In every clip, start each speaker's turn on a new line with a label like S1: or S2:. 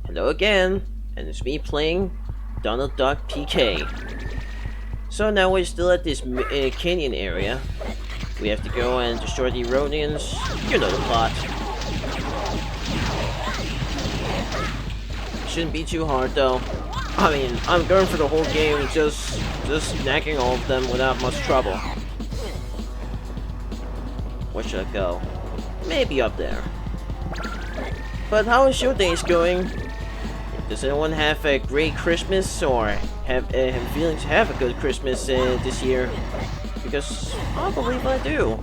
S1: Hello again, and it's me playing Donald Duck PK. So now we're still at this canyon area. We have to go and destroy the Erodians. You know the plot. Shouldn't be too hard though. I mean, I'm going for the whole game just snacking all of them without much trouble. Where should I go? Maybe up there. But how is your days going? Does anyone have a great Christmas or have feeling to have a good Christmas this year? Because I believe I do.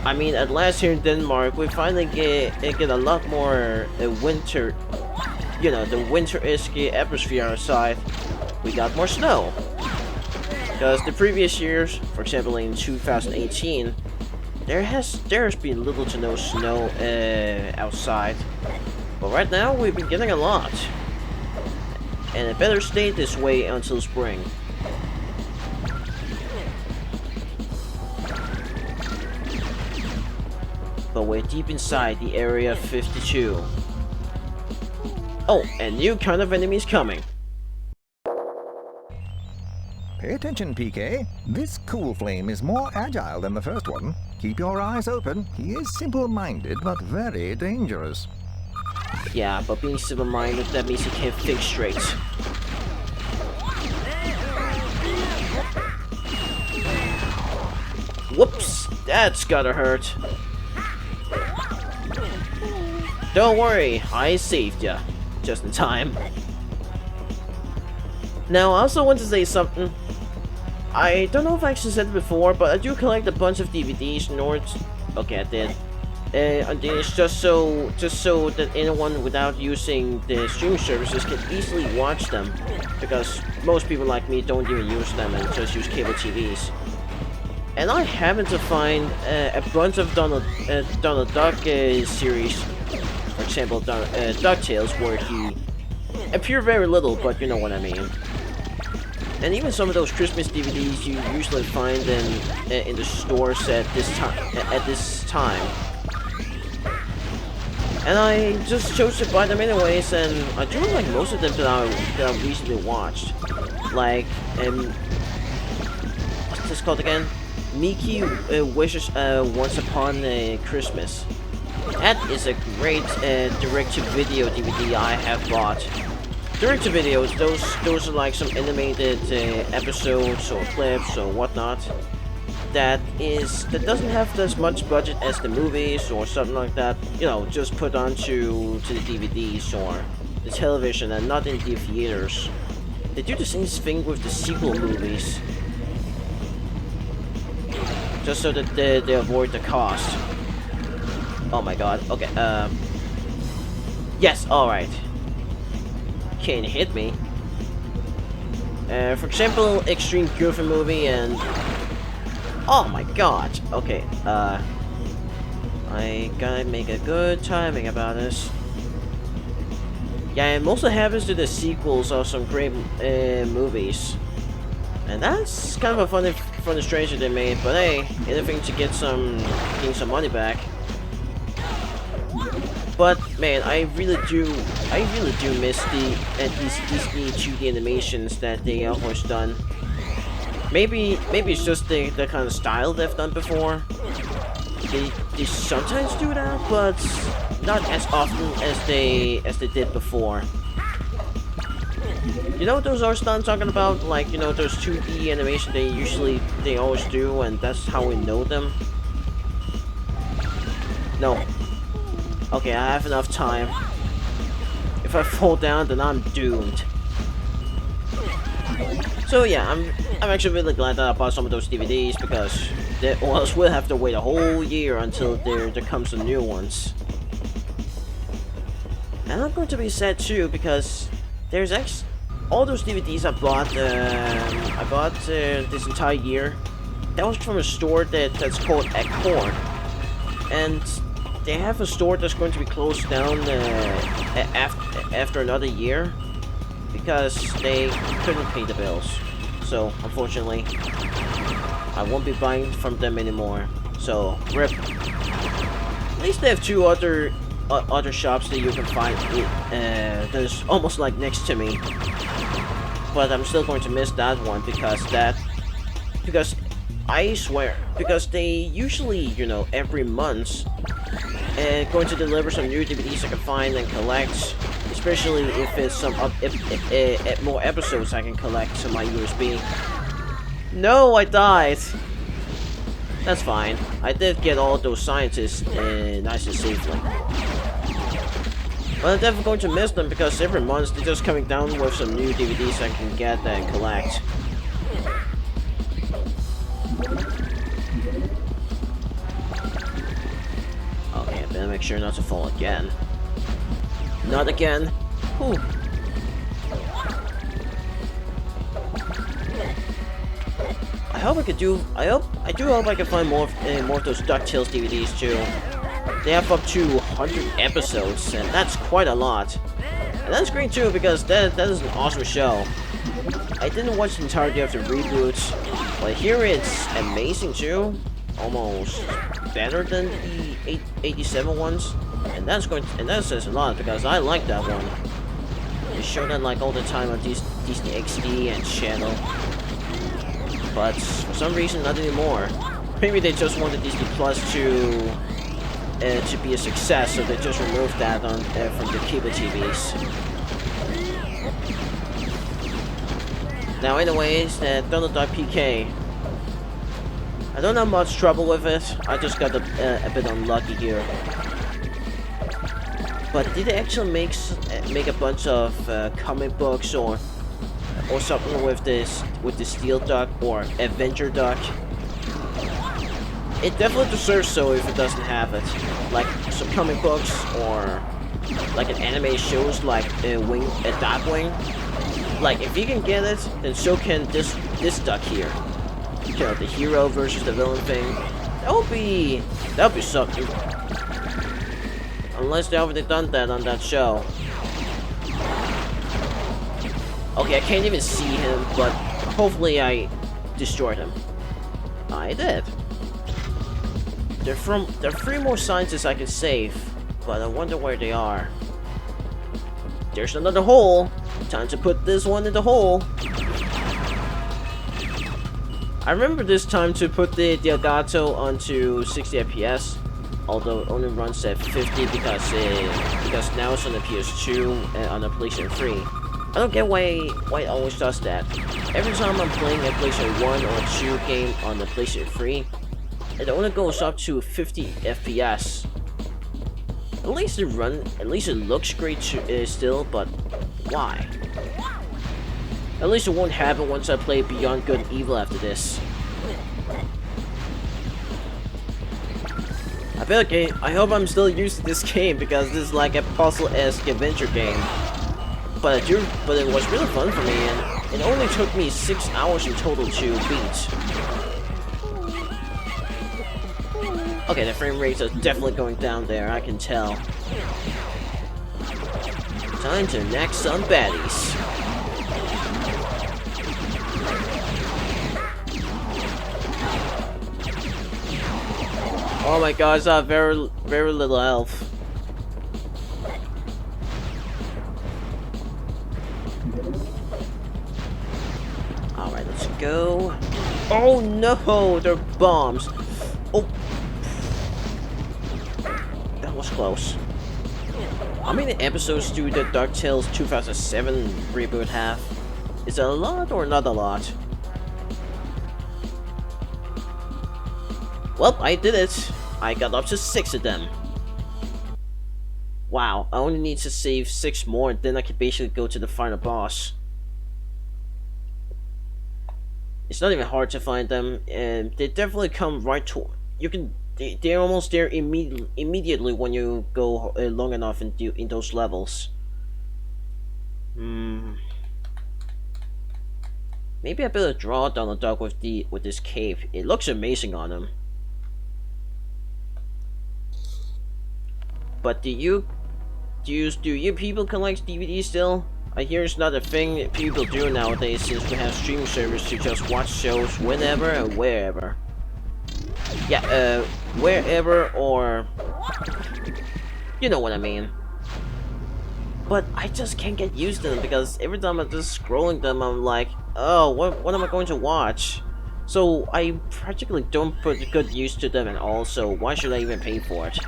S1: I mean, at last here in Denmark, we finally get a lot more winter. You know, the winter-esque atmosphere outside. We got more snow. Because the previous years, for example in 2018, there has been little to no snow outside. But right now, we've been getting a lot. And it better stay this way until spring. But we're deep inside the Area 52. Oh, and new kind of enemies coming.
S2: Pay attention, PK. This Cool Flame is more agile than the first one. Keep your eyes open. He is simple-minded, but very dangerous.
S1: Yeah, but being simple-minded, that means he can't think straight. Whoops! That's gotta hurt. Don't worry, I saved ya. Just in time. Now, I also want to say something. I don't know if I actually said it before, but I do collect a bunch of DVDs in order to... Okay, I did. And it's just so that anyone without using the streaming services can easily watch them, because most people like me don't even use them and just use cable TVs. And I happen to find a bunch of Donald Duck series, for example, DuckTales, where he appeared very little, but you know what I mean. And even some of those Christmas DVDs you usually find in the stores at this time. And I just chose to buy them anyways, and I do like most of them that I recently watched. Like, what's this called again? Mickey Wishes Once Upon a Christmas. That is a great direct-to-video DVD I have bought. Direct-to-videos, those are like some animated episodes or clips or whatnot. That doesn't have as much budget as the movies or something like that. You know, just put onto the DVDs or the television and not in the theaters. They do the same thing with the sequel movies, just so that they avoid the cost. Oh my god. Okay. Yes. All right. Can't hit me. For example, Extreme Goofy movie and. Oh my god. Okay, I gotta make a good timing about this. Yeah, it mostly happens to the sequels of some great movies. And that's kind of a funny stranger they made, but hey, anything to getting some money back. But man, I really do miss these Disney 2D animations that they always done. Maybe it's just the kind of style they've done before. They sometimes do that, but not as often as they did before. You know what those are I'm talking about? Like, you know, those 2D animation they always do, and that's how we know them. No. Okay, I have enough time. If I fall down, then I'm doomed. So yeah, I'm actually really glad that I bought some of those DVDs, because or else we'll have to wait a whole year until there comes some new ones. And I'm going to be sad too, because there's actually all those DVDs I bought this entire year. That was from a store that's called Accord, and they have a store that's going to be closed down after another year, because they couldn't pay the bills. So, unfortunately, I won't be buying from them anymore. So, RIP. At least they have two other other shops that you can find that is almost like next to me. But I'm still going to miss that one because I swear, because they usually, you know, every month going to deliver some new DVDs I can find and collect, especially if it's some if more episodes I can collect to my USB. No, I died. That's fine. I did get all those scientists nice and safely. But I'm definitely going to miss them because every month they're just coming down with some new DVDs I can get and collect. Okay, better make sure not to fall again. Not again. Whew. I hope I could do. I do hope I can find more of those DuckTales DVDs too. They have up to 100 episodes, and that's quite a lot. And that's great too because that is an awesome show. I didn't watch the entirety of the reboots, but here it's amazing too. Almost better than the 87 ones, and that says a lot because I like that one. They show that like all the time on Disney XD and Channel. But for some reason, not anymore. Maybe they just wanted Disney Plus to be a success, so they just removed that from the cable TVs. Now, anyways, Donald Duck PK. I don't have much trouble with it. I just got a bit unlucky here. But did they actually make a bunch of comic books or something with the Steel Duck or Avenger Duck? It definitely deserves so if it doesn't have it. Like some comic books or like an anime shows like Darkwing. Like if you can get it, then so can this duck here. You know, the hero versus the villain thing. That would be something. Unless they already done that on that show. Okay, I can't even see him, but hopefully I destroyed him. I did. There are 3 more scientists I can save, but I wonder where they are. There's another hole. Time to put this one in the hole. I remember this time to put the Elgato onto 60 FPS, although it only runs at 50 because now it's on the PS2 and on the PlayStation 3. I don't get why it always does that. Every time I'm playing a PlayStation 1 or 2 game on the PlayStation 3, it only goes up to 50 FPS. At least it looks great still, but why? At least it won't happen once I play Beyond Good and Evil after this. I hope I'm still used to this game because this is like a puzzle-esque adventure game. But it was really fun for me, and it only took me 6 hours in total to beat. Okay, the frame rates are definitely going down there, I can tell. Time to knock some baddies. Oh my god, it's a very little elf. Alright, let's go. Oh no, they're bombs. Oh. That was close. How many episodes do the DuckTales 2007 reboot have? Is it a lot or not a lot? Well, I did it. I got up to 6 of them. Wow, I only need to save 6 more and then I can basically go to the final boss. It's not even hard to find them, and they definitely come right to you can. They're almost there immediately when you go long enough in those levels. Maybe I better draw Donald Duck with this cape. It looks amazing on him. But do you people collect DVDs still? I hear it's not a thing that people do nowadays since we have streaming service to just watch shows whenever and wherever. Yeah, wherever or You know what I mean. But I just can't get used to them because every time I'm just scrolling them, I'm like, oh, what am I going to watch? So I practically don't put good use to them at all, so why should I even pay for it?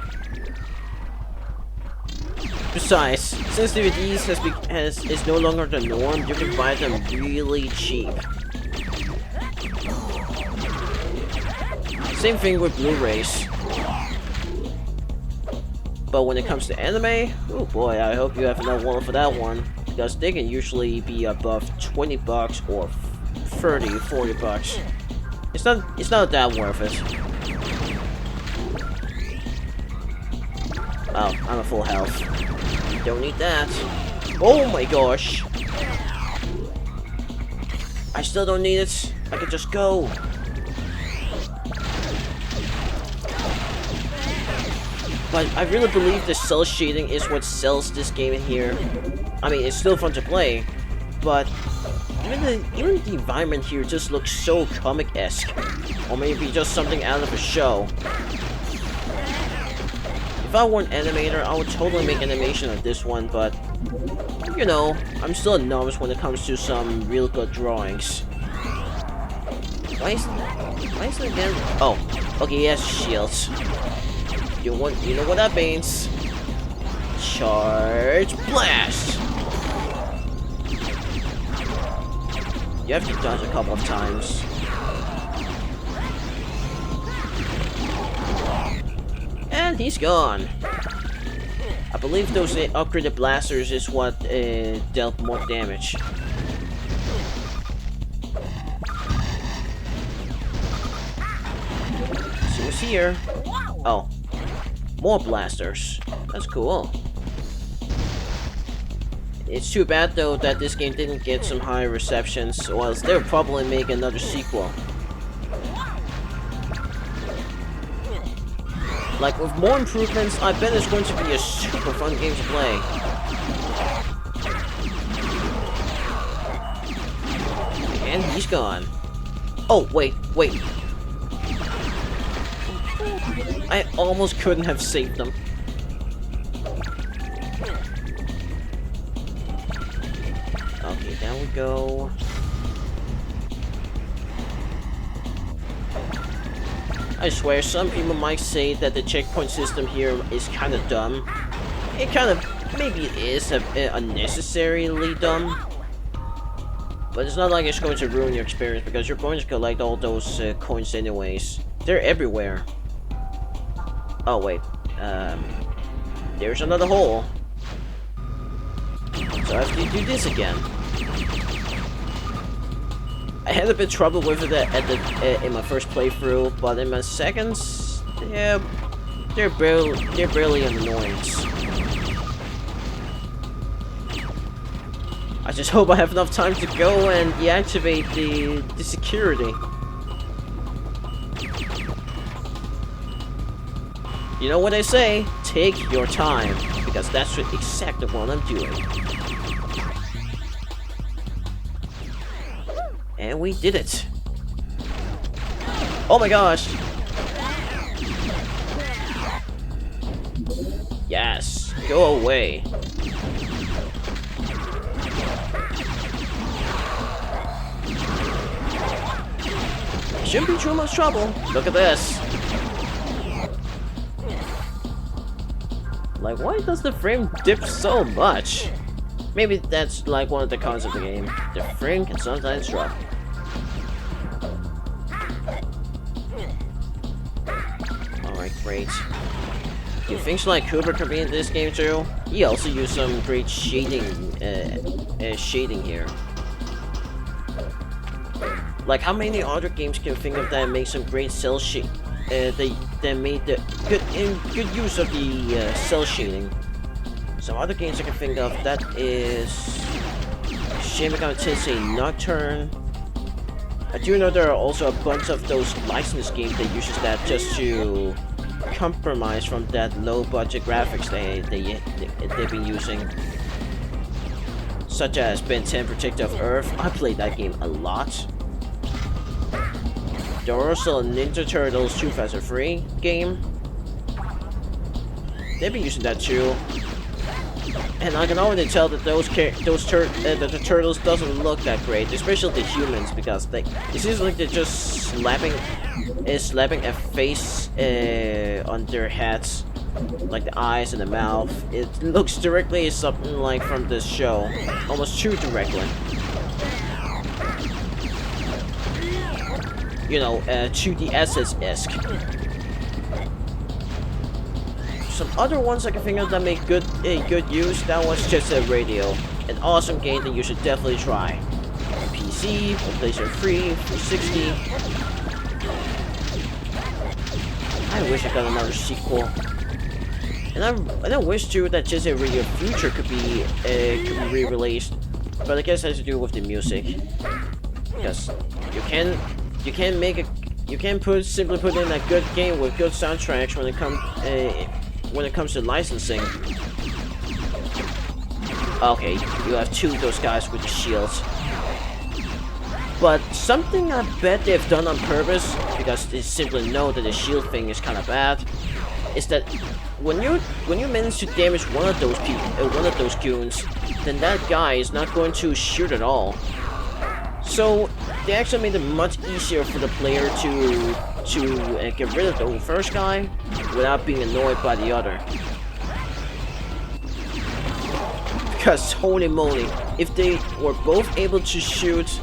S1: Besides, since DVDs is no longer the norm, you can buy them really cheap. Same thing with Blu-rays. But when it comes to anime, oh boy, I hope you have enough wallet for that one, because they can usually be above 20 bucks or 30, 40 bucks. It's not that worth it. Oh, I'm at full health. Don't need that. Oh my gosh. I still don't need it. I can just go. But I really believe the cell shading is what sells this game in here. I mean, it's still fun to play, but even the environment here just looks so comic-esque. Or maybe just something out of a show. If I were an animator, I would totally make animation of this one, but you know, I'm still a novice when it comes to some real good drawings. Why is it again? Oh, okay, yes, shields. You know what that means? Charge blast! You have to dodge a couple of times. And he's gone. I believe those upgraded blasters is what dealt more damage. See what's here. Oh. More blasters. That's cool. It's too bad though that this game didn't get some high receptions, or else they would probably make another sequel. Like, with more improvements, I bet it's going to be a super fun game to play. And he's gone. Oh, wait. I almost couldn't have saved them. Okay, down we go. I swear, some people might say that the checkpoint system here is kind of dumb. It kind of, maybe it is unnecessarily dumb. But it's not like it's going to ruin your experience because you're going to collect all those coins anyways. They're everywhere. Oh wait, there's another hole. So I have to do this again. I had a bit of trouble with it in my first playthrough, but in my seconds, yeah, they're barely an annoyance. I just hope I have enough time to go and deactivate the security. You know what I say? Take your time, because that's exactly what I'm doing. And we did it. Oh my gosh! Yes, go away. Shouldn't be too much trouble. Look at this. Like, why does the frame dip so much? Maybe that's like one of the cons of the game. The frame can sometimes drop. Alright, great. Do things like Cooper could be in this game too? He also used some great shading here. Like, how many other games can you think of that make some great cell shading? They made the good use of the cell shading. Some other games I can think of, that is Shin Megami Tensei Nocturne. I do know there are also a bunch of those licensed games that uses that just to compromise from that low budget graphics they've been using. Such as Ben 10 Protector of Earth. I played that game a lot. There are also a Ninja Turtles 2 Faster 3 game. they've been using that too. And I can already tell that the turtles doesn't look that great, especially the humans, because it seems like they're just slapping a face on their heads, like the eyes and the mouth. It looks directly something like from this show, almost too directly. You know, 2D SS-esque. Some other ones I can think of that make good use. That was just a radio, an awesome game that you should definitely try. PC, PlayStation 3, 360. I wish I got another sequel, and I wish too that Jet Set Radio Future could be re-released, but I guess it has to do with the music, because you can't simply put in a good game with good soundtracks when it comes to licensing. Okay, you have two of those guys with the shields. But something I bet they've done on purpose, because they simply know that the shield thing is kind of bad, is that when you manage to damage one of those goons, then that guy is not going to shoot at all. So they actually made it much easier for the player to get rid of the first guy without being annoyed by the other. Because holy moly, if they were both able to shoot,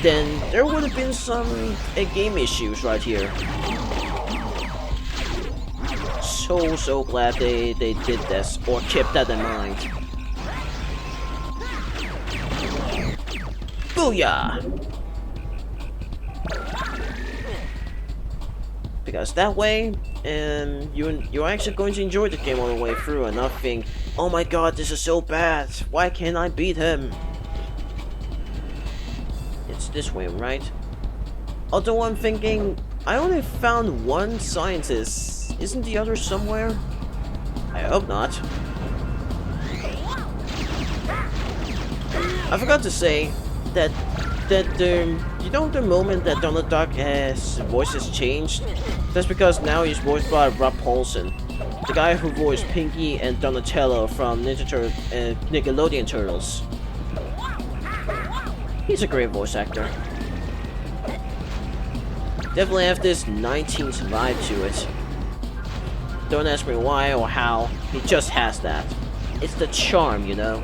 S1: then there would have been some game issues right here. So glad they did this, or kept that in mind. Booyah! Because that way, you're actually going to enjoy the game all the way through and not think, oh my god, this is so bad, why can't I beat him? It's this way, right? Although I'm thinking, I only found one scientist, isn't the other somewhere? I hope not. I forgot to say that you know the moment that Donald Duck's voice has changed? That's because now he's voiced by Rob Paulsen, the guy who voiced Pinky and Donatello from Nickelodeon Turtles. He's a great voice actor. Definitely have this 19s vibe to it. Don't ask me why or how, he just has that. It's the charm, you know?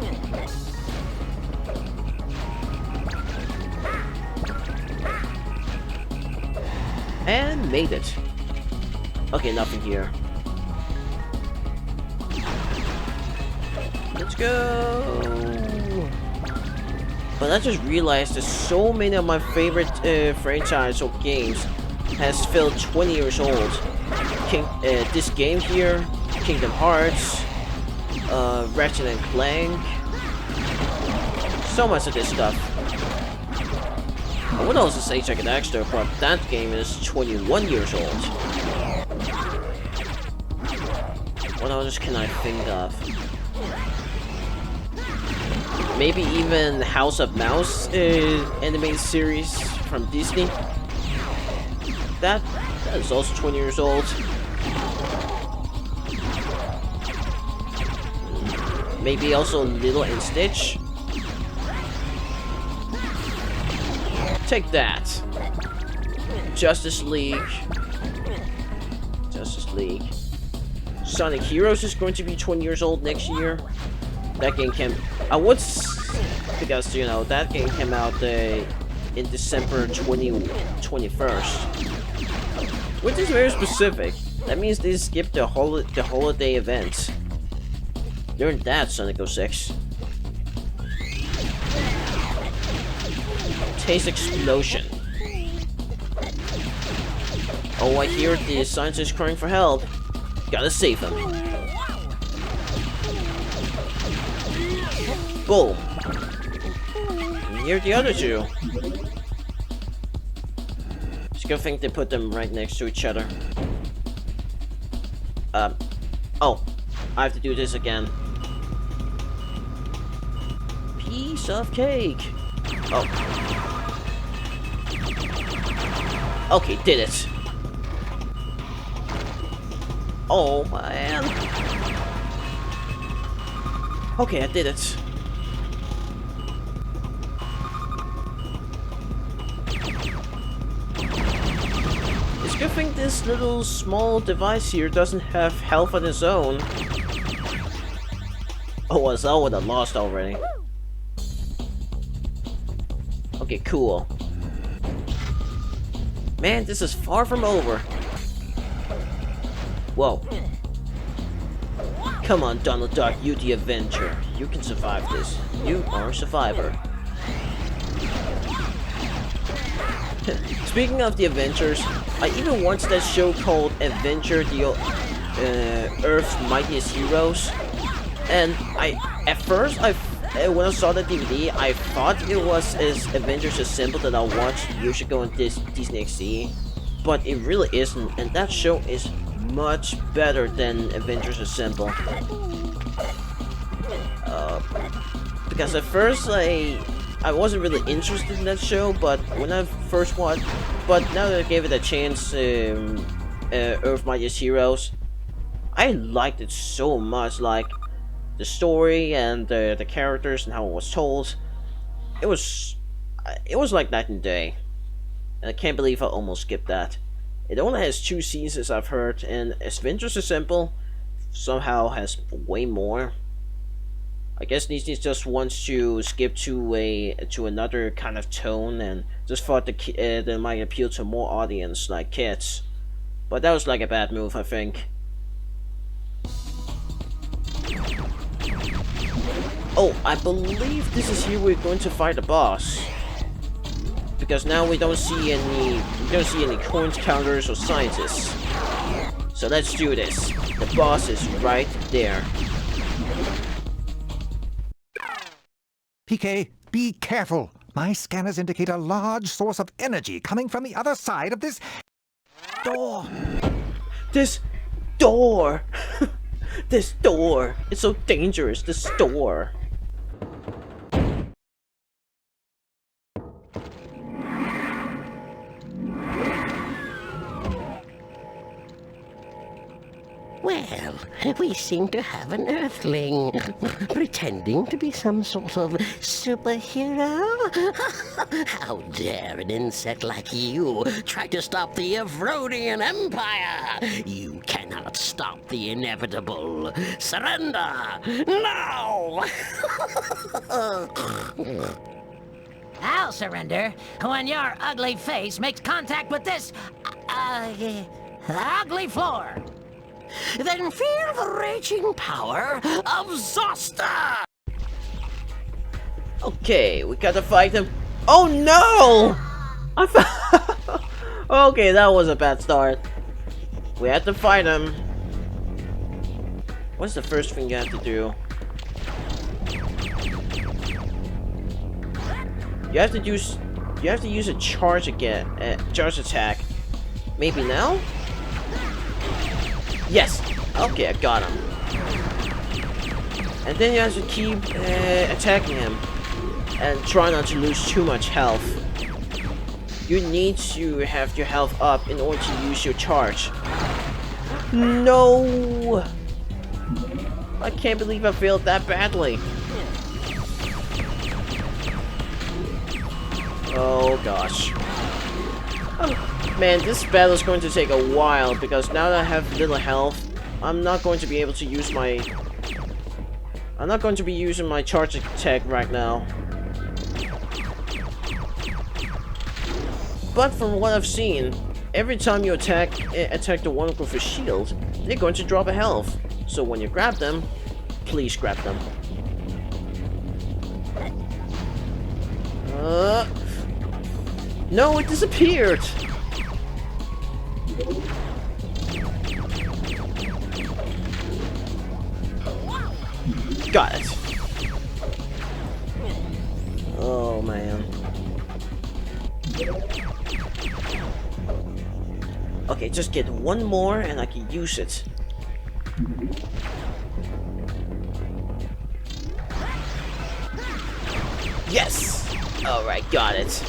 S1: And made it. Okay, nothing here. Let's go. But I just realized that so many of my favorite franchise or games has filled 20 years old. This game here, Kingdom Hearts, Ratchet and Clank, so much of this stuff. I would also say Jack and Daxter, but that game is 21 years old. What else can I think of? Maybe even House of Mouse animated series from Disney. That is also 20 years old. Maybe also Lilo and Stitch. Take that. Justice League. Sonic Heroes is going to be 20 years old next year. That game came... because, you know, that game came out in December 21st. Which is very specific. That means they skipped the holiday event. Learn that, Sonic 06. Taste Explosion. Oh, I hear the scientist crying for help. Gotta save him. Boom. And here are the other two. It's a good thing they put them right next to each other. Oh, I have to do this again. Piece of cake. Oh. Okay, did it. Oh, man. Okay, I did it. It's a good thing this little small device here doesn't have health on its own. Oh, else I would have lost already. Okay, cool. Man, this is far from over. Whoa. Come on, Donald Duck, you the Avenger. You can survive this. You are a survivor. Speaking of the Avengers, I even watched that show called Avenger the Earth's Mightiest Heroes. And at first, when I saw the DVD, I thought it was as Avengers Assemble that I watched years ago on Disney XD. But it really isn't, and that show is much better than Avengers Assemble. Because at first I wasn't really interested in that show, but when I first watched, but now that I gave it a chance, Earth Mightiest Heroes, I liked it so much. Like the story and the characters and how it was told, it was like night and day. And I can't believe I almost skipped that. It only has 2 seasons, I've heard, and Avengers Assemble somehow has way more. I guess Disney just wants to skip to another kind of tone, and just thought that might appeal to more audience, like kids. But that was like a bad move, I think. Oh, I believe this is here we're going to fight the boss. Because now we don't see any coins counters or scientists. So let's do this. The boss is right there.
S2: PK, be careful. My scanners indicate a large source of energy coming from the other side of this door.
S1: This door! This door! It's so dangerous, this door!
S3: Well, we seem to have an Earthling pretending to be some sort of superhero. How dare an insect like you try to stop the Evrodian Empire? You cannot stop the inevitable. Surrender now!
S4: I'll surrender when your ugly face makes contact with this ugly floor.
S3: Then feel the raging power of Zosta!
S1: Okay, we gotta fight him. Oh no! Okay, that was a bad start. We have to fight him. What's the first thing you have to do? You have to use a charge again, charge attack. Maybe now? Yes! Okay, I got him. And then you have to keep attacking him. And try not to lose too much health. You need to have your health up in order to use your charge. No! I can't believe I failed that badly. Oh gosh. Man, this battle is going to take a while because now that I have little health, I'm not going to be able to use my... I'm not going to be using my charge attack right now. But from what I've seen, every time you attack the one with a shield, they're going to drop a health. So when you grab them, please grab them. No, it disappeared! Got it. Oh man. Okay, just get one more and I can use it. Yes! Alright, got it.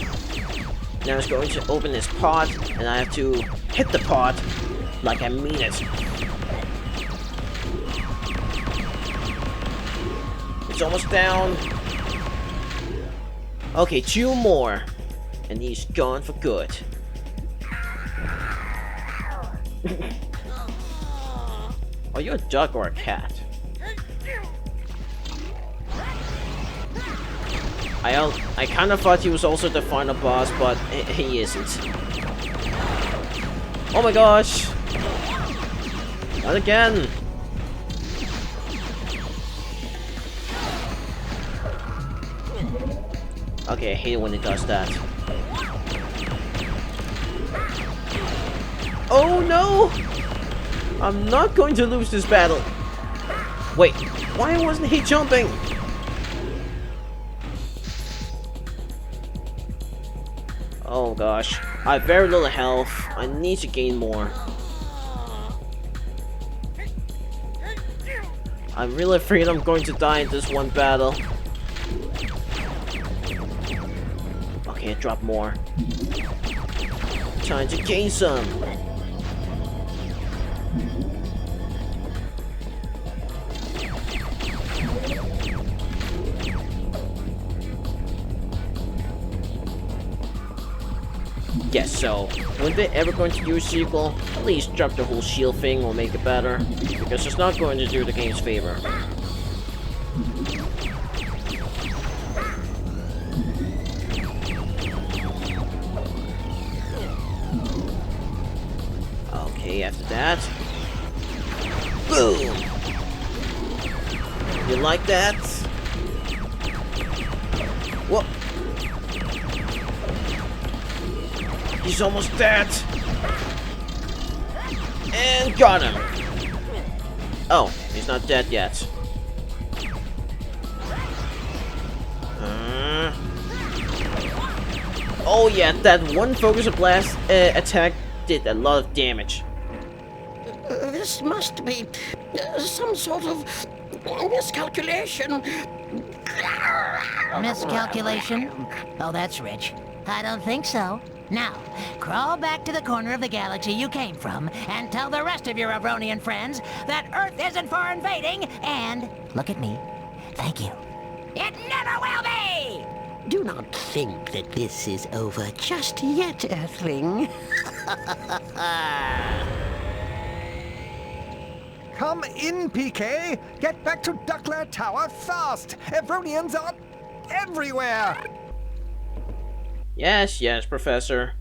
S1: Now it's going to open this pot, and I have to hit the pot like I mean it. He's almost down. Okay, 2 more. And he's gone for good. Are you a duck or a cat? I kind of thought he was also the final boss, but he isn't. Oh my gosh! Not again! Okay, I hate it when it does that. Oh no! I'm not going to lose this battle. Wait, why wasn't he jumping? Oh gosh, I have very little health. I need to gain more. I'm really afraid I'm going to die in this one battle. Okay, drop more. Time to gain some. Yes, so when they're ever going to use sequel, please drop the whole shield thing or make it better, because it's not going to do the game's favor. Okay, after that, boom! You like that? What? He's almost dead. And got him. Oh, he's not dead yet. Oh yeah, that one focus blast attack did a lot of damage.
S3: This must be some sort of miscalculation.
S4: Miscalculation? Oh, that's rich. I don't think so. Now, crawl back to the corner of the galaxy you came from and tell the rest of your Avronian friends that Earth isn't for invading and, look at me, thank you. It never will be!
S3: Do not think that this is over just yet, Earthling.
S2: Come in, PK! Get back to Duckler Tower fast! Evronians are everywhere!
S1: Yes, yes, Professor.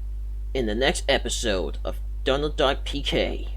S1: In the next episode of Donald Duck PK.